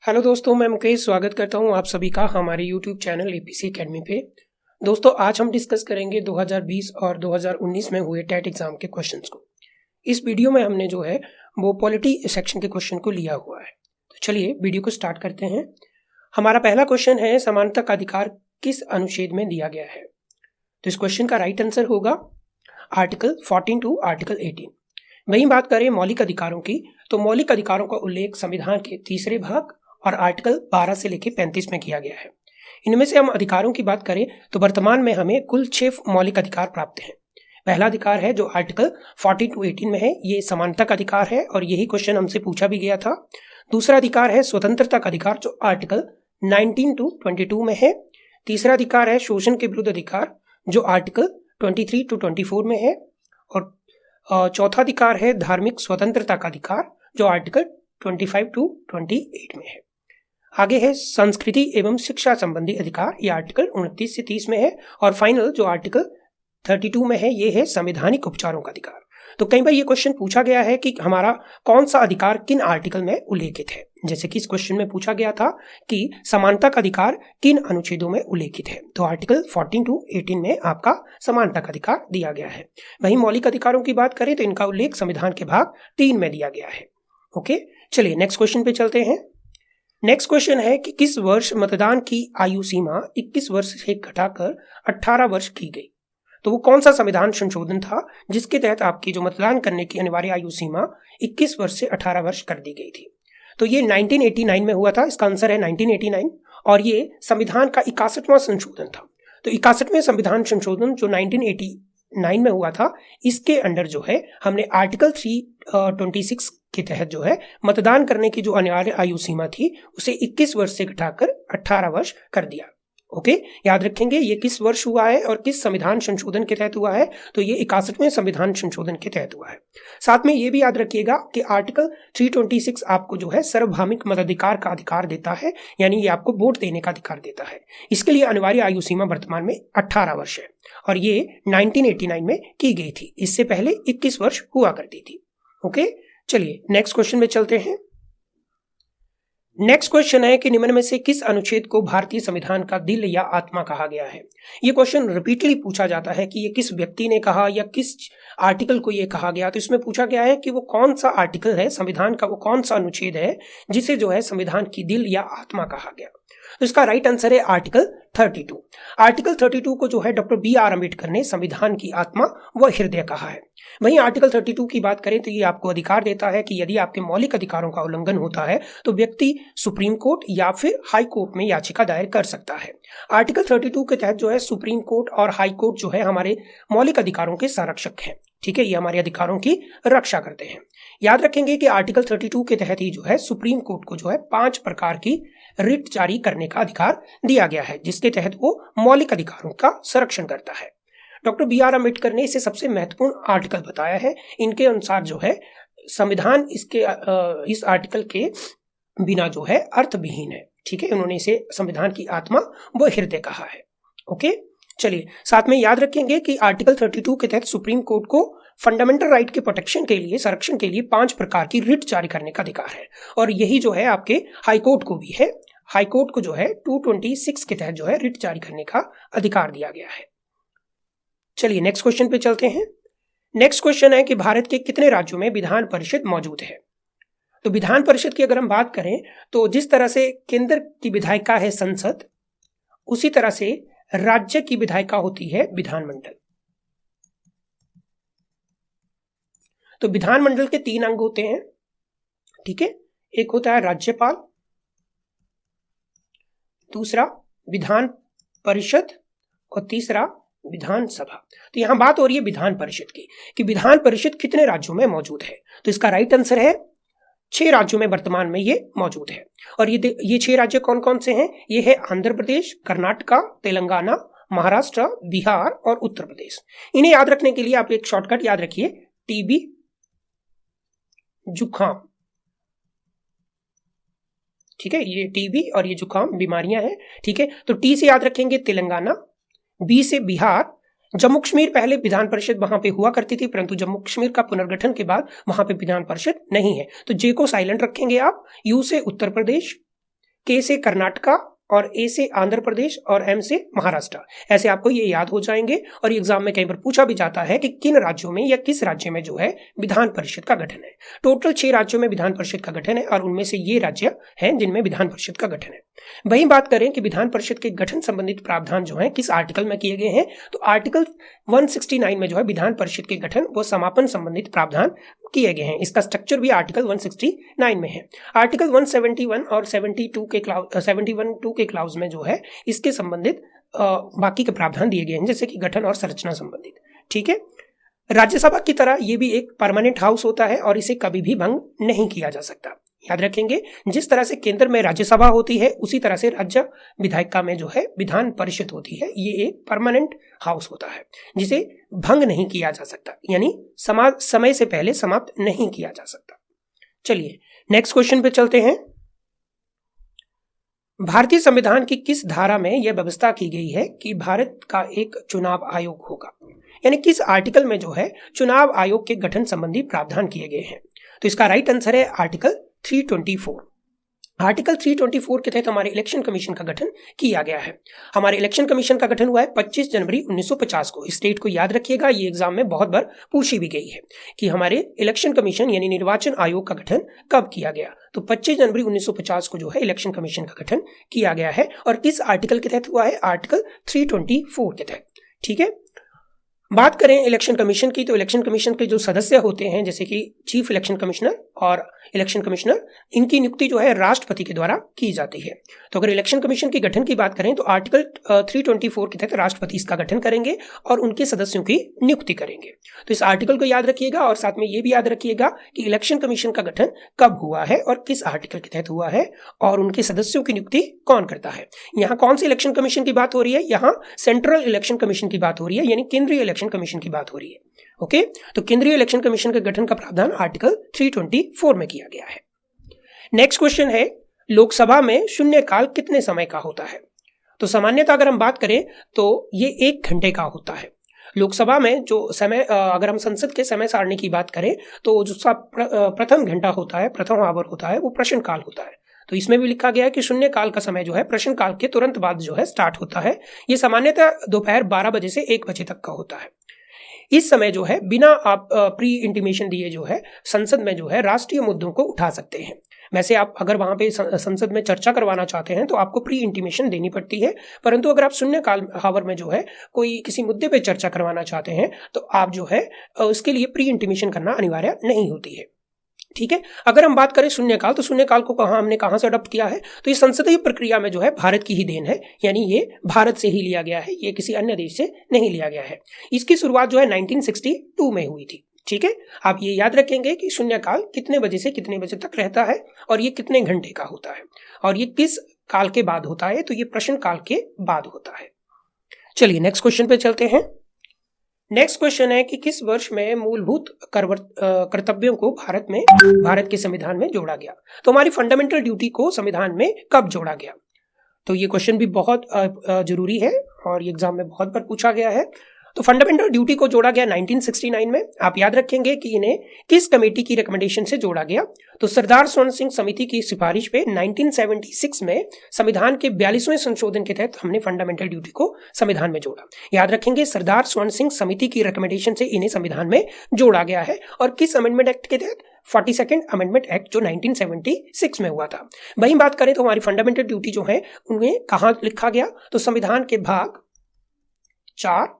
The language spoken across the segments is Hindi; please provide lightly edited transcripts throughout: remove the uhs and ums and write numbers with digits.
हेलो दोस्तों, मैं मुकेश स्वागत करता हूं आप सभी का हमारे यूट्यूब चैनल एपीसी एकेडमी पे। दोस्तों, आज हम डिस्कस करेंगे 2020 और 2019 में हुए टेट एग्जाम के क्वेश्चंस को। इस वीडियो में हमने जो है वो पॉलिटी सेक्शन के क्वेश्चन को लिया हुआ है। तो चलिए वीडियो को स्टार्ट करते हैं। हमारा पहला क्वेश्चन है, समानता का अधिकार किस अनुच्छेद में दिया गया है? तो इस क्वेश्चन का राइट आंसर होगा आर्टिकल 14 टू आर्टिकल 18। वहीं बात करें मौलिक अधिकारों की, तो मौलिक अधिकारों का उल्लेख संविधान के तीसरे भाग और आर्टिकल 12 से लेकर 35 में किया गया है। इनमें से हम अधिकारों की बात करें तो वर्तमान में हमें कुल 6 मौलिक अधिकार प्राप्त हैं। पहला अधिकार है जो आर्टिकल 14 टू 18 में है, ये समानता का अधिकार है और यही क्वेश्चन हमसे पूछा भी गया था। दूसरा अधिकार है स्वतंत्रता का अधिकार जो आर्टिकल 19 टू 22 में है। तीसरा अधिकार है शोषण के विरुद्ध अधिकार जो आर्टिकल 23 टू 24 में है। और चौथा अधिकार है धार्मिक स्वतंत्रता का अधिकार जो आर्टिकल 25 टू 28 में है। आगे है संस्कृति एवं शिक्षा संबंधी अधिकार, ये आर्टिकल 29 से 30 में है। और फाइनल जो आर्टिकल 32 में है, ये है संवैधानिक उपचारों का अधिकार। तो कई बार ये क्वेश्चन पूछा गया है कि हमारा कौन सा अधिकार किन आर्टिकल में उल्लेखित है। जैसे कि इस क्वेश्चन में पूछा गया था कि समानता का अधिकार किन अनुच्छेदों में उल्लेखित है, तो आर्टिकल 14 टू 18 में आपका समानता का अधिकार दिया गया है। वहीं मौलिक अधिकारों की बात करें तो इनका उल्लेख संविधान के भाग 3 में दिया गया है। ओके, चलिए नेक्स्ट क्वेश्चन पे चलते हैं। नेक्स्ट क्वेश्चन है कि किस वर्ष मतदान की आयु सीमा 21 वर्ष से घटाकर 18 वर्ष की गई? तो वो कौन सा संविधान संशोधन था जिसके तहत आपकी जो मतदान करने की अनिवार्य आयु सीमा 21 वर्ष से 18 वर्ष कर दी गई थी? तो ये 1989 में हुआ था। इसका आंसर है 1989 और ये संविधान का 61वां संशोधन था। तो 61वें संविधान संशोधन जो 1989 में हुआ था, इसके अंडर जो है हमने आर्टिकल 326 के तहत जो है मतदान करने की जो अनिवार्य आयु सीमा थी उसे 21 वर्ष से घटाकर 18 वर्ष कर दिया। ओके, याद रखेंगे ये किस वर्ष हुआ है और किस संविधान संशोधन के तहत हुआ है, तो ये 61वें संविधान संशोधन के तहत हुआ है। साथ में ये भी याद रखिएगा कि आर्टिकल 326 आपको जो है सार्वभौमिक मताधिकार का अधिकार देता है, यानी ये आपको वोट देने का अधिकार देता है। इसके लिए अनिवार्य आयु सीमा वर्तमान में 18 वर्ष है और ये 1989 में की गई थी। इससे पहले 21 वर्ष हुआ करती थी। ओके, चलिए नेक्स्ट क्वेश्चन में चलते हैं। नेक्स्ट क्वेश्चन है कि निम्न में से किस अनुच्छेद को भारतीय संविधान का दिल या आत्मा कहा गया है? ये क्वेश्चन रिपीटली पूछा जाता है कि ये किस व्यक्ति ने कहा या किस आर्टिकल को ये कहा गया। तो इसमें पूछा गया है कि वो कौन सा आर्टिकल है संविधान का, वो कौन सा अनुच्छेद है जिसे जो है संविधान की दिल या आत्मा कहा गया। तो इसका राइट आंसर है आर्टिकल 32। आर्टिकल 32 को जो है डॉक्टर BR अम्बेडकर ने संविधान की आत्मा व हृदय कहा है। वहीं आर्टिकल 32 की बात करें तो ये आपको अधिकार देता है कि यदि आपके मौलिक अधिकारों का उल्लंघन होता है तो व्यक्ति सुप्रीम कोर्ट या फिर हाई कोर्ट में याचिका दायर कर सकता है। आर्टिकल 32 के तहत जो है सुप्रीम कोर्ट और हाई कोर्ट जो है हमारे मौलिक अधिकारों के संरक्षक हैं। ठीक है, ये हमारे अधिकारों की रक्षा करते हैं। याद रखेंगे कि आर्टिकल 32 के तहत ही जो है सुप्रीम कोर्ट को जो है 5 प्रकार की रिट जारी करने का अधिकार दिया गया है, जिसके तहत वो मौलिक अधिकारों का संरक्षण करता है। डॉक्टर BR अम्बेडकर ने इसे सबसे महत्वपूर्ण आर्टिकल बताया है। इनके अनुसार जो है संविधान इस आर्टिकल के बिना जो है अर्थविहीन है। ठीक है, उन्होंने इसे संविधान की आत्मा व हृदय कहा है। ओके, चलिए साथ में याद रखेंगे कि आर्टिकल 32 के तहत सुप्रीम कोर्ट को फंडामेंटल राइट के प्रोटेक्शन के लिए, संरक्षण के लिए 5 प्रकार की रिट जारी करने का अधिकार है और यही जो है आपके हाई कोर्ट को भी है। हाई कोर्ट को जो है 226 के तहत जो है रिट जारी करने का अधिकार दिया गया है। चलिए नेक्स्ट क्वेश्चन पे चलते हैं। नेक्स्ट क्वेश्चन है कि भारत के कितने राज्यों में विधान परिषद मौजूद है? तो विधान परिषद की अगर हम बात करें तो जिस तरह से केंद्र की विधायिका है संसद, उसी तरह से राज्य की विधायिका होती है विधानमंडल। तो विधानमंडल के 3 अंग होते हैं। ठीक है, एक होता है राज्यपाल, दूसरा विधान परिषद और तीसरा विधानसभा। तो यहां बात हो रही है विधान परिषद की कि विधान परिषद कितने राज्यों में मौजूद है। तो इसका राइट आंसर है 6 राज्यों में वर्तमान में ये मौजूद है। और ये 6 राज्य कौन कौन से हैं? ये है आंध्र प्रदेश, कर्नाटका, तेलंगाना, महाराष्ट्र, बिहार और उत्तर प्रदेश। इन्हें याद रखने के लिए आप एक शॉर्टकट याद रखिए, टीबी, जुकाम। ठीक है, ये टीबी और ये जुकाम बीमारियां हैं। ठीक है, तो टी से याद रखेंगे तेलंगाना, बी से बिहार, जम्मू कश्मीर पहले विधान परिषद वहां पे हुआ करती थी, परंतु जम्मू कश्मीर का पुनर्गठन के बाद वहां पे विधान परिषद नहीं है, तो जे को साइलेंट रखेंगे आप। यू से उत्तर प्रदेश, के से कर्नाटका और ए से आंध्र प्रदेश और एम से महाराष्ट्र। ऐसे आपको ये याद हो जाएंगे और एग्जाम में कई बार पूछा भी जाता है कि किन राज्यों में या किस राज्य में जो है विधान परिषद का गठन है। टोटल 6 राज्यों में विधान परिषद का गठन है और उनमें से ये राज्य हैं जिनमें विधान परिषद का गठन है। वही बात करें कि विधान परिषद के गठन संबंधित प्रावधान जो है किस आर्टिकल में किए गए हैं, तो आर्टिकल 169 में जो है विधान परिषद के गठन व समापन संबंधित प्रावधान किए गए हैं। इसका स्ट्रक्चर भी आर्टिकल 169 में है। आर्टिकल 171 और 71 के क्लाउज में जो है इसके संबंधित बाकी के प्रावधान दिए गए हैं, जैसे कि गठन और संरचना संबंधित। ठीक है, राज्यसभा की तरह ये भी एक परमानेंट हाउस होता है और इसे कभी भी भंग नहीं किया जा सकता। याद रखेंगे, जिस तरह से केंद्र में राज्यसभा होती है उसी तरह से राज्य विधायिका में जो है विधान परिषद होती है। ये एक परमानेंट हाउस होता है जिसे भंग नहीं किया जा सकता, यानी समय से पहले समाप्त नहीं किया जा सकता। चलिए नेक्स्ट क्वेश्चन पे चलते हैं। भारतीय संविधान की किस धारा में यह व्यवस्था की गई है कि भारत का एक चुनाव आयोग होगा, यानी किस आर्टिकल में जो है चुनाव आयोग के गठन संबंधी प्रावधान किए गए हैं। तो इसका राइट आंसर है आर्टिकल 324। आर्टिकल 324 के तहत हमारे इलेक्शन कमीशन का गठन किया गया है। हमारे इलेक्शन कमीशन का गठन हुआ है 25 जनवरी 1950 को। इस डेट को याद रखिएगा, ये एग्जाम में बहुत बार पूछी भी गई है कि हमारे इलेक्शन कमीशन यानी निर्वाचन आयोग का गठन कब किया गया। तो 25 जनवरी 1950 को जो है इलेक्शन कमीशन का गठन किया गया है और किस आर्टिकल के तहत हुआ है, आर्टिकल 324 के तहत। ठीक है, बात करें इलेक्शन कमीशन की, तो इलेक्शन कमीशन के जो सदस्य होते हैं जैसे कि चीफ इलेक्शन कमिश्नर और इलेक्शन कमिश्नर, इनकी नियुक्ति जो है राष्ट्रपति के द्वारा की जाती है। तो अगर इलेक्शन कमीशन के गठन की बात करें तो आर्टिकल 324 के तहत राष्ट्रपति इसका गठन करेंगे और उनके सदस्यों की नियुक्ति करेंगे। तो इस आर्टिकल को याद रखिएगा और साथ में ये भी याद रखिएगा कि इलेक्शन कमीशन का गठन कब हुआ है और किस आर्टिकल के तहत हुआ है और उनके सदस्यों की नियुक्ति कौन करता है। यहाँ कौन से इलेक्शन कमीशन की बात हो रही है, यहाँ सेंट्रल इलेक्शन कमीशन की बात हो रही है, यानी केंद्रीय इलेक्शन कमीशन की बात हो रही है। ओके, तो केंद्रीय इलेक्शन कमीशन के गठन का प्रावधान आर्टिकल 324 में किया गया है। नेक्स्ट क्वेश्चन है, लोकसभा में शून्यकाल कितने समय का होता है। तो सामान्यतः अगर हम बात करें तो ये 1 घंटे का होता है। लोकसभा में जो समय, अगर हम संसद के समय सारणी की बात करें तो जो प्रथम घंटा होता है, प्रथम आवर होता है, वो प्रश्नकाल होता है। तो इसमें भी लिखा गया है कि शून्यकाल का समय जो है प्रश्नकाल के तुरंत बाद जो है स्टार्ट होता है। ये सामान्यतः दोपहर 12 बजे से 1 बजे तक का होता है। इस समय जो है बिना आप प्री इंटीमेशन दिए जो है संसद में जो है राष्ट्रीय मुद्दों को उठा सकते हैं। वैसे आप अगर वहां पे संसद में चर्चा करवाना चाहते हैं तो आपको प्री इंटीमेशन देनी पड़ती है, परंतु अगर आप शून्यकाल हावर में जो है कोई किसी मुद्दे पे चर्चा करवाना चाहते हैं तो आप जो है उसके लिए प्री इंटीमेशन करना अनिवार्य नहीं होती है। ठीक है, अगर हम बात करें शून्यकाल, तो शून्यकाल को हमने कहां से अडॉप्ट किया है, तो ये संसदीय प्रक्रिया में जो है भारत की ही देन है, यानी ये भारत से ही लिया गया है, ये किसी अन्य देश से नहीं लिया गया है। इसकी शुरुआत जो है 1962 में हुई थी। ठीक है, आप ये याद रखेंगे कि शून्यकाल कितने बजे से कितने बजे तक रहता है और ये कितने घंटे का होता है और ये किस काल के बाद होता है, तो ये प्रश्न काल के बाद होता है। चलिए नेक्स्ट क्वेश्चन पे चलते हैं। नेक्स्ट क्वेश्चन है कि किस वर्ष में मूलभूत कर्तव्यों को भारत के संविधान में जोड़ा गया। तो हमारी फंडामेंटल ड्यूटी को संविधान में कब जोड़ा गया, तो ये क्वेश्चन भी बहुत जरूरी है और ये एग्जाम में बहुत बार पूछा गया है। तो फंडामेंटल ड्यूटी को जोड़ा गया 1969 में। आप याद रखेंगे कि इन्हें किस कमेटी की रिकमेंडेशन से जोड़ा गया, तो सरदार स्वर्ण सिंह समिति की सिफारिश पे 1976 में संविधान के 42वें संशोधन के तहत हमने फंडामेंटल ड्यूटी को संविधान में जोड़ा। याद रखेंगे, सरदार स्वर्ण सिंह समिति की रिकमेंडेशन से इन्हें संविधान में जोड़ा गया है और किस अमेंडमेंट एक्ट के तहत, 42nd अमेंडमेंट एक्ट जो 1976 में हुआ था। वहीं बात करें तो हमारी फंडामेंटल ड्यूटी जो है उन्हें कहां लिखा गया, तो संविधान के भाग 4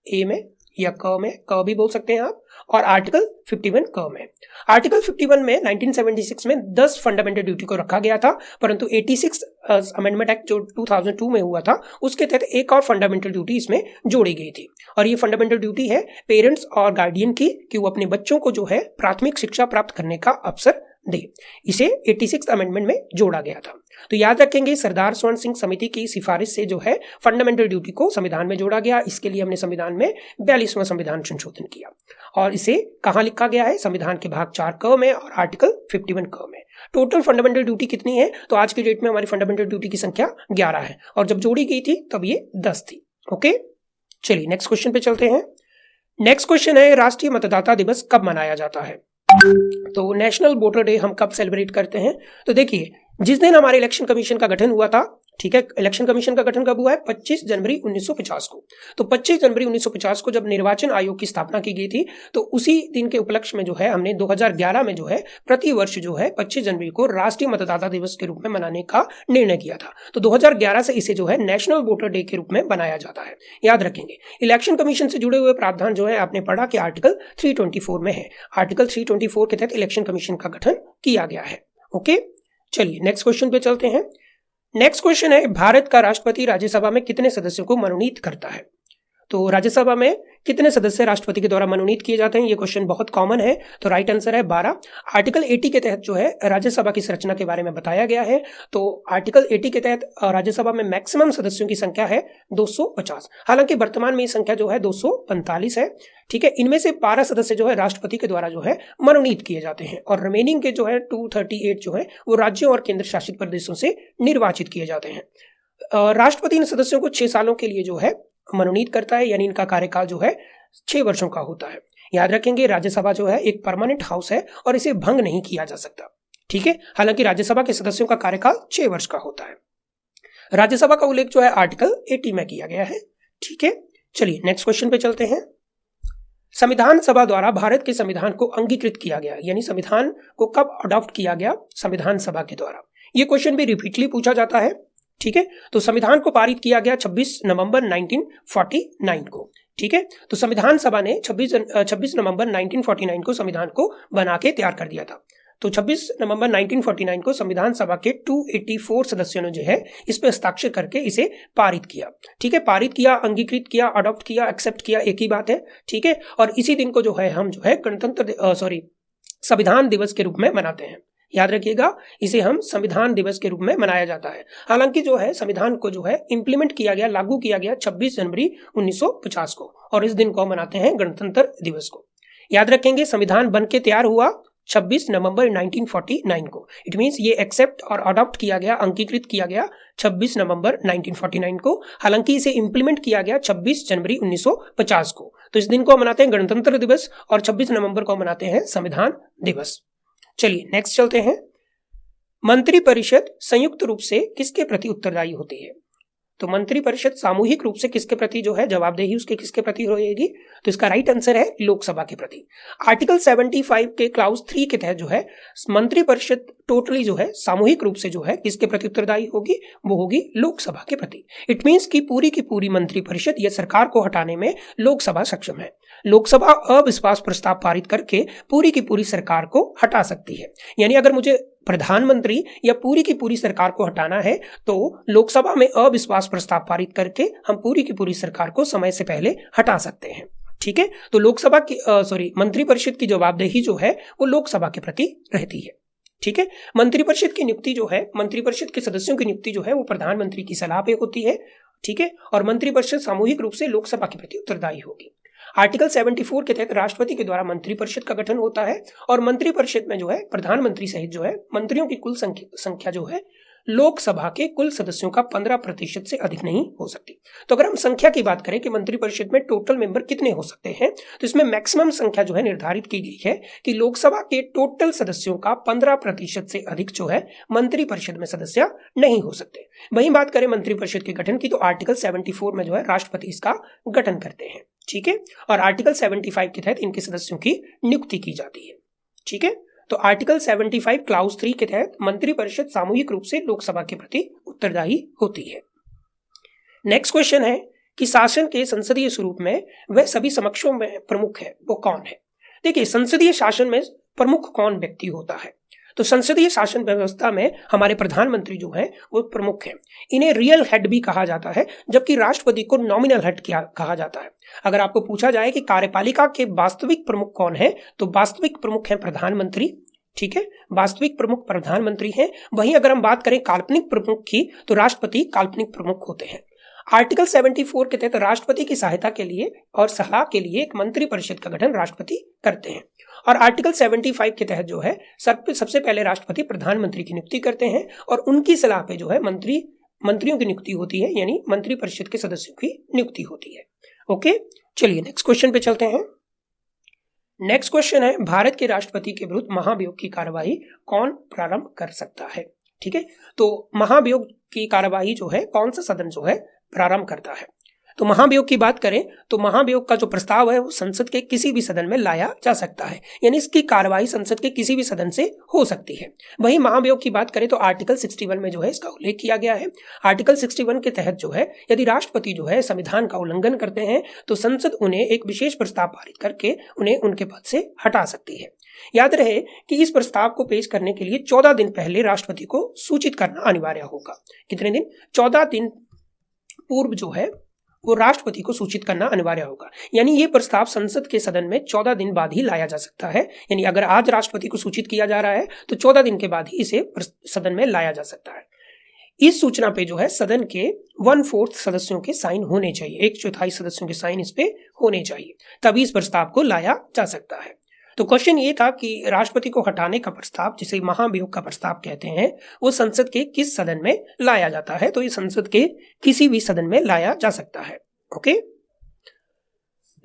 ए में या क में, क भी बोल सकते हैं आप, और आर्टिकल 51 क में। आर्टिकल 51 में 1976 में 10 फंडामेंटल ड्यूटी को रखा गया था, परंतु 86 अमेंडमेंट एक्ट जो 2002 में हुआ था उसके तहत एक और फंडामेंटल ड्यूटी इसमें जोड़ी गई थी और ये फंडामेंटल ड्यूटी है पेरेंट्स और गार्डियन की कि वो अपने बच्चों को जो है प्राथमिक शिक्षा प्राप्त करने का अवसर दे। इसे 86 अमेंडमेंट में जोड़ा गया था। तो याद रखेंगे, सरदार स्वर्ण सिंह समिति की सिफारिश से जो है फंडामेंटल ड्यूटी को संविधान में जोड़ा गया। इसके लिए हमने संविधान में 42वां संविधान संशोधन किया और इसे कहां लिखा गया है, संविधान के भाग 4 क में और आर्टिकल 51 क में। टोटल फंडामेंटल ड्यूटी कितनी है, तो आज की डेट में हमारी फंडामेंटल ड्यूटी की संख्या 11 है और जब जोड़ी गई थी तब ये 10 थी। ओके, चलिए नेक्स्ट क्वेश्चन पे चलते हैं। नेक्स्ट क्वेश्चन है, राष्ट्रीय मतदाता दिवस कब मनाया जाता है। तो नेशनल वोटर डे हम कब सेलिब्रेट करते हैं, तो देखिए जिस दिन हमारे इलेक्शन कमीशन का गठन हुआ था, ठीक है, इलेक्शन कमीशन का गठन कब हुआ है? 25 जनवरी 1950 को। तो 25 जनवरी 1950 को जब निर्वाचन आयोग की स्थापना की गई थी, तो उसी दिन के उपलक्ष्य में जो है हमने 2011 में जो है प्रति वर्ष जो है 25 जनवरी को राष्ट्रीय मतदाता दिवस के रूप में मनाने का निर्णय किया था। तो 2011 से इसे जो है नेशनल वोटर डे के रूप में बनाया जाता है, याद रखेंगे। इलेक्शन कमीशन से जुड़े हुए प्रावधान जो है आपने पढ़ा कि आर्टिकल 324 में है। आर्टिकल 324 के तहत इलेक्शन कमीशन का गठन किया गया है। ओके, चलिए नेक्स्ट क्वेश्चन पे चलते हैं। नेक्स्ट क्वेश्चन है, भारत का राष्ट्रपति राज्यसभा में कितने सदस्यों को मनोनीत करता है? तो राज्यसभा में कितने सदस्य राष्ट्रपति के द्वारा मनोनीत किए जाते हैं? ये क्वेश्चन बहुत कॉमन है, तो राइट आंसर है 12। आर्टिकल 80 के तहत जो है राज्यसभा की संरचना के बारे में बताया गया है। तो आर्टिकल 80 के तहत राज्यसभा में मैक्सिमम सदस्यों की संख्या है 250। हालांकि वर्तमान में ये संख्या जो है 245 है, ठीक है। इनमें से 12 सदस्य जो है राष्ट्रपति के द्वारा जो है मनोनीत किए जाते हैं और रिमेनिंग के जो है 238 जो है वो राज्यों और केंद्र शासित प्रदेशों से निर्वाचित किए जाते हैं। राष्ट्रपति इन सदस्यों को 6 सालों के लिए जो है मनोनीत करता है, यानी इनका कार्यकाल जो है 6 वर्षों का होता है। याद रखेंगे, राज्यसभा जो है एक परमानेंट हाउस है और इसे भंग नहीं किया जा सकता, ठीक है। हालांकि राज्यसभा के सदस्यों का कार्यकाल 6 वर्ष का होता है। राज्यसभा का उल्लेख जो है आर्टिकल 80 में किया गया है, ठीक है। चलिए नेक्स्ट क्वेश्चन पे चलते हैं। संविधान सभा द्वारा भारत के संविधान को अंगीकृत किया गया, यानी संविधान को कब अडॉप्ट किया गया? संविधान सभा के द्वारा। ये क्वेश्चन भी रिपीटली पूछा जाता है, ठीक है। तो संविधान को पारित किया गया 26 नवंबर 1949 को, ठीक है। तो संविधान सभा ने 26 नवंबर 1949 को संविधान को बना के तैयार कर दिया था। तो 26 नवंबर 1949 को संविधान सभा के 284 सदस्यों ने जो है इस पे हस्ताक्षर करके इसे पारित किया, ठीक है। पारित किया, अंगीकृत किया, अडॉप्ट किया, एक्सेप्ट किया, एक ही बात है, ठीक है। और इसी दिन को जो है हम जो है संविधान दिवस के रूप में मनाते हैं। याद रखिएगा, इसे हम संविधान दिवस के रूप में मनाया जाता है। हालांकि जो है संविधान को जो है इंप्लीमेंट किया गया, लागू किया गया 26 जनवरी 1950 को, और इस दिन को मनाते हैं गणतंत्र दिवस को। याद रखेंगे, संविधान बन के तैयार हुआ 26 नवंबर 1949 को। इट मींस ये एक्सेप्ट और अडॉप्ट किया गया, अंगीकृत किया गया 26 नवंबर 1949 को। हालांकि इसे इंप्लीमेंट किया गया 26 जनवरी 1950 को। तो इस दिन को मनाते हैं गणतंत्र दिवस और 26 नवंबर को मनाते हैं संविधान दिवस। चलिए नेक्स्ट चलते हैं। मंत्रिपरिषद संयुक्त रूप से किसके प्रति उत्तरदायी होती है? तो मंत्रिपरिषद सामूहिक रूप से किसके प्रति जो है जवाबदेही उसके किसके प्रति होगी? तो इसका राइट आंसर है लोकसभा के प्रति। आर्टिकल 75 के क्लाउज 3 के तहत जो है मंत्रिपरिषद टोटली जो है सामूहिक रूप से जो है किसके प्रति उत्तरदायी होगी? वो होगी लोकसभा के प्रति। इट मींस की पूरी मंत्रिपरिषद या सरकार को हटाने में लोकसभा सक्षम है। लोकसभा अविश्वास प्रस्ताव पारित करके पूरी की पूरी सरकार को हटा सकती है। यानी अगर मुझे प्रधानमंत्री या पूरी की पूरी सरकार को हटाना है तो लोकसभा में अविश्वास प्रस्ताव पारित करके हम पूरी की पूरी सरकार को समय से पहले हटा सकते हैं, ठीक है। तो लोकसभा की मंत्रिपरिषद की जवाबदेही जो है वो लोकसभा के प्रति रहती है, ठीक है। मंत्रिपरिषद की नियुक्ति जो है, मंत्रिपरिषद के सदस्यों की नियुक्ति जो है वो प्रधानमंत्री की सलाह पे होती है, ठीक है। और मंत्रिपरिषद सामूहिक रूप से लोकसभा के प्रति उत्तरदायी होगी। आर्टिकल 74 के तहत राष्ट्रपति के द्वारा मंत्रिपरिषद का गठन होता है और मंत्रिपरिषद में जो है प्रधानमंत्री सहित जो है मंत्रियों की कुल संख्या जो है लोकसभा के कुल सदस्यों का 15% से अधिक नहीं हो सकती। तो अगर हम संख्या की बात करें कि मंत्रिपरिषद में टोटल मेंबर कितने हो सकते हैं, तो इसमें मैक्सिमम संख्या जो है निर्धारित की गई है कि लोकसभा के टोटल सदस्यों का 15% से अधिक जो है मंत्रिपरिषद में सदस्य नहीं हो सकते। वहीं बात करें मंत्रिपरिषद के गठन की तो आर्टिकल 74 में जो है राष्ट्रपति इसका गठन करते हैं, ठीक है। और आर्टिकल 75 के तहत इनके सदस्यों की नियुक्ति की जाती है, ठीक है। तो आर्टिकल 75 क्लाउज 3 के तहत मंत्रिपरिषद सामूहिक रूप से लोकसभा के प्रति उत्तरदायी होती है। नेक्स्ट क्वेश्चन है कि शासन के संसदीय स्वरूप में वह सभी समकक्षों में प्रमुख है, वो कौन है? देखिए, संसदीय शासन में प्रमुख कौन व्यक्ति होता है? तो संसदीय शासन व्यवस्था में हमारे प्रधानमंत्री जो है वो प्रमुख हैं। इन्हें रियल हेड भी कहा जाता है, जबकि राष्ट्रपति को नॉमिनल हेड कहा जाता है। अगर आपको पूछा जाए कि कार्यपालिका के वास्तविक प्रमुख कौन है, तो वास्तविक प्रमुख है प्रधानमंत्री, ठीक है। वास्तविक प्रमुख प्रधानमंत्री हैं। वहीं अगर हम बात करें काल्पनिक प्रमुख की, तो राष्ट्रपति काल्पनिक प्रमुख होते हैं। आर्टिकल 74 के तहत राष्ट्रपति की सहायता के लिए और सलाह के लिए एक मंत्रिपरिषद का गठन राष्ट्रपति करते हैं। और आर्टिकल 75 के तहत जो है सबसे पहले राष्ट्रपति प्रधानमंत्री की नियुक्ति करते हैं और उनकी सलाह पे जो है मंत्रियों की नियुक्ति होती है, यानी मंत्रिपरिषद के सदस्यों की नियुक्ति होती है। ओके, चलिए नेक्स्ट क्वेश्चन पे चलते हैं। नेक्स्ट क्वेश्चन है, भारत के राष्ट्रपति के विरुद्ध महाभियोग की कार्यवाही कौन प्रारंभ कर सकता है? ठीक है, तो महाभियोग की कार्यवाही जो है कौन सा सदन जो है प्रारंभ करता है? तो महाभियोग की बात करें तो महाभियोग का जो प्रस्ताव है वो संसद के किसी भी सदन में लाया जा सकता है, यानी इसकी कार्यवाही संसद के किसी भी सदन से हो सकती है। वहीं महाभियोग की बात करें तो आर्टिकल 61 में जो है इसका उल्लेख किया गया है। आर्टिकल 61 के तहत जो है यदि राष्ट्रपति जो है संविधान का उल्लंघन करते हैं तो संसद उन्हें एक विशेष प्रस्ताव पारित करके उन्हें उनके पद से हटा सकती है। याद रहे कि इस प्रस्ताव को पेश करने के लिए 14 दिन पहले राष्ट्रपति को सूचित करना अनिवार्य होगा। कितने दिन? 14 दिन पूर्व जो है वो राष्ट्रपति को सूचित करना अनिवार्य होगा, यानी ये प्रस्ताव संसद के सदन में 14 दिन बाद ही लाया जा सकता है। यानी अगर आज राष्ट्रपति को सूचित किया जा रहा है तो 14 दिन के बाद ही इसे सदन में लाया जा सकता है। इस सूचना पे जो है सदन के 1/4 सदस्यों के साइन होने चाहिए, 1/4 सदस्यों के साइन इस पे होने चाहिए, तभी इस प्रस्ताव को लाया जा सकता है। तो क्वेश्चन ये था कि राष्ट्रपति को हटाने का प्रस्ताव, जिसे महाभियोग का प्रस्ताव कहते हैं, वो संसद के किस सदन में लाया जाता है? तो ये संसद के किसी भी सदन में लाया जा सकता है। ओके,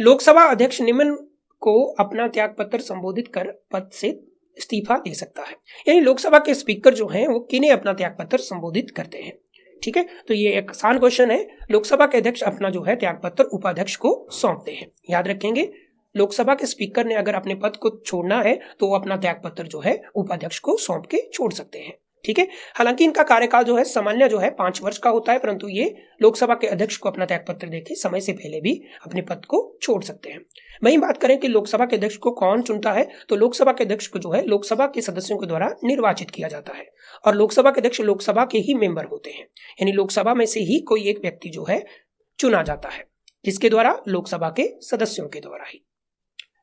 लोकसभा अध्यक्ष निम्न को अपना त्यागपत्र संबोधित कर पद से इस्तीफा दे सकता है, यानी लोकसभा के स्पीकर जो हैं वो किन्हें अपना त्यागपत्र संबोधित करते हैं। ठीक है, तो ये एक आसान क्वेश्चन है। लोकसभा के अध्यक्ष अपना जो है त्यागपत्र उपाध्यक्ष को सौंपते हैं। याद रखेंगे, लोकसभा के स्पीकर ने अगर अपने पद को छोड़ना है तो वो अपना त्यागपत्र जो है उपाध्यक्ष को सौंप के छोड़ सकते हैं। ठीक है, हालांकि इनका कार्यकाल जो है सामान्य जो है 5 वर्ष का होता है, परंतु ये लोकसभा के अध्यक्ष को अपना त्यागपत्र देके समय से पहले भी अपने पद को छोड़ सकते हैं। वहीं बात करें कि लोकसभा के अध्यक्ष को कौन चुनता है, तो लोकसभा के अध्यक्ष को जो है लोकसभा के सदस्यों के द्वारा निर्वाचित किया जाता है, और लोकसभा के अध्यक्ष लोकसभा के ही मेंबर होते हैं, यानी लोकसभा में से ही कोई एक व्यक्ति जो है चुना जाता है, जिसके द्वारा? लोकसभा के सदस्यों के द्वारा ही।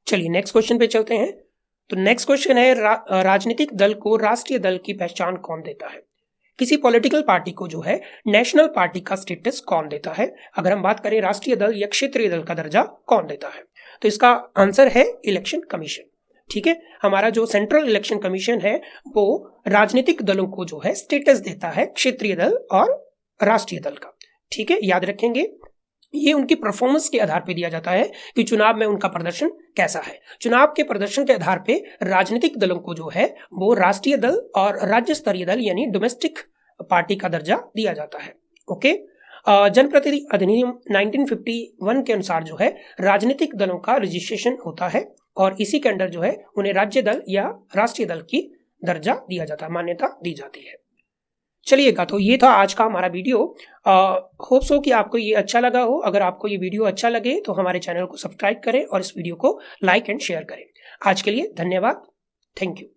चलिए नेक्स्ट क्वेश्चन पे चलते हैं। तो नेक्स्ट क्वेश्चन है, राजनीतिक दल को राष्ट्रीय दल की पहचान कौन देता है? किसी पॉलिटिकल पार्टी को जो है नेशनल पार्टी का स्टेटस कौन देता है? अगर हम बात करें राष्ट्रीय दल या क्षेत्रीय दल का दर्जा कौन देता है, तो इसका आंसर है इलेक्शन कमीशन। ठीक है, हमारा जो सेंट्रल इलेक्शन कमीशन है वो राजनीतिक दलों को जो है स्टेटस देता है, क्षेत्रीय दल और राष्ट्रीय दल का। ठीक है, याद रखेंगे ये उनकी परफॉर्मेंस के आधार पर दिया जाता है कि चुनाव में उनका प्रदर्शन कैसा है। चुनाव के प्रदर्शन के आधार पे राजनीतिक दलों को जो है वो राष्ट्रीय दल और राज्य स्तरीय दल यानी डोमेस्टिक पार्टी का दर्जा दिया जाता है। ओके, जनप्रतिनिधि अधिनियम 1951 के अनुसार जो है राजनीतिक दलों का रजिस्ट्रेशन होता है और इसी के अंडर जो है उन्हें राज्य दल या राष्ट्रीय दल की दर्जा दिया जाता है, मान्यता दी जाती है। चलिएगा, तो ये था आज का हमारा वीडियो। होप सो कि आपको ये अच्छा लगा हो। अगर आपको ये वीडियो अच्छा लगे तो हमारे चैनल को सब्सक्राइब करें और इस वीडियो को लाइक एंड शेयर करें। आज के लिए धन्यवाद। Thank you.